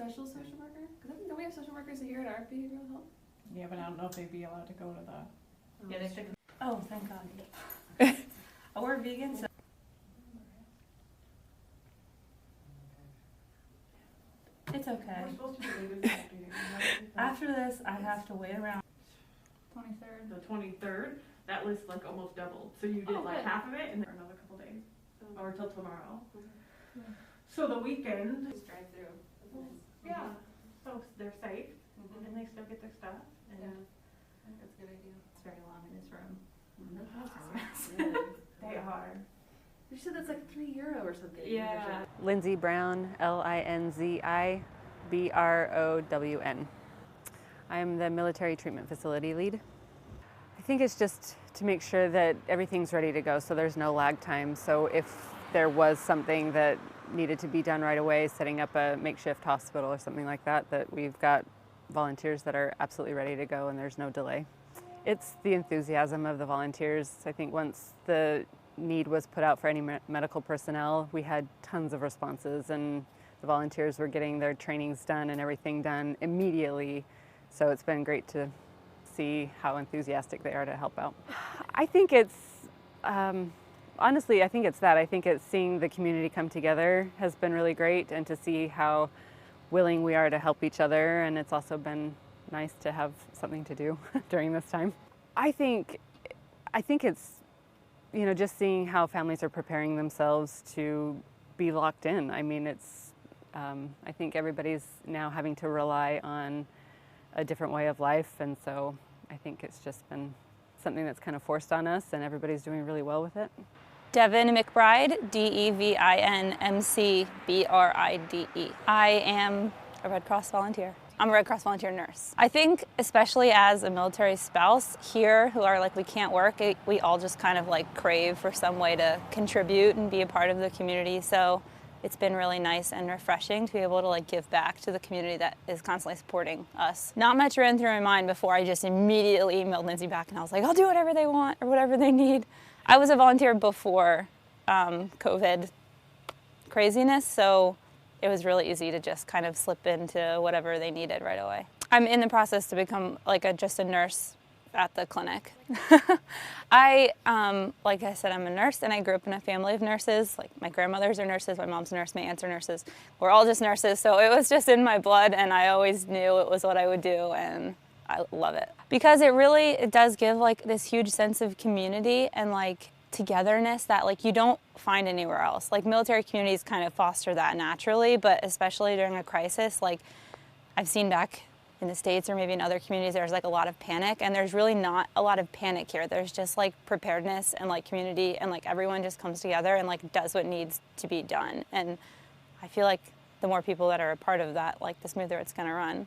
special social worker? Because don't we have social workers here at our behavioral health? Yeah, but I don't know if they'd be allowed to go to the. Yeah, they should. Oh, thank God. Oh, we're vegan, so. It's okay. We're supposed to be leaving this afternoon. After this, I have to wait around. 23rd. The 23rd. That was like almost doubled. So you did like half of it, and then another couple days, or till tomorrow. So the weekend. Just drive through. Yeah. So they're safe, and they still get their stuff. And Yeah, I think that's a good idea. It's very long in this room. they are. You said that's like €3 or something. Yeah. Lindsay Brown, Linzi Brown. I am the military treatment facility lead. I think it's just to make sure that everything's ready to go so there's no lag time. So if there was something that needed to be done right away, setting up a makeshift hospital or something like that, that we've got volunteers that are absolutely ready to go and there's no delay. It's the enthusiasm of the volunteers. I think once the need was put out for any medical personnel, we had tons of responses and the volunteers were getting their trainings done and everything done immediately. So it's been great to see how enthusiastic they are to help out. I think it's, honestly, I think it's that. I think it's seeing the community come together has been really great, and to see how willing we are to help each other, and it's also been nice to have something to do during this time. I think it's, you know, just seeing how families are preparing themselves to be locked in. I mean, it's, I think everybody's now having to rely on a different way of life, and so I think it's just been something that's kind of forced on us, and everybody's doing really well with it. Devin McBride, DeVinmcbride. I am a Red Cross volunteer. I'm a Red Cross volunteer nurse. I think especially as a military spouse here who are like, we can't work, we all just kind of like crave for some way to contribute and be a part of the community. So it's been really nice and refreshing to be able to like give back to the community that is constantly supporting us. Not much ran through my mind before I just immediately emailed Lindsay back and I was like, I'll do whatever they want or whatever they need. I was a volunteer before COVID craziness, so it was really easy to just kind of slip into whatever they needed right away. I'm in the process to become like just a nurse at the clinic. Like I said, I'm a nurse and I grew up in a family of nurses. Like my grandmothers are nurses, my mom's a nurse, my aunts are nurses. We're all just nurses, so it was just in my blood and I always knew it was what I would do and I love it. Because it does give like this huge sense of community and like togetherness that like you don't find anywhere else. Like military communities kind of foster that naturally, but especially during a crisis, like I've seen back in the States or maybe in other communities, there's like a lot of panic, and there's really not a lot of panic here. There's just like preparedness and like community, and like everyone just comes together and like does what needs to be done. And I feel like the more people that are a part of that, like the smoother it's gonna run.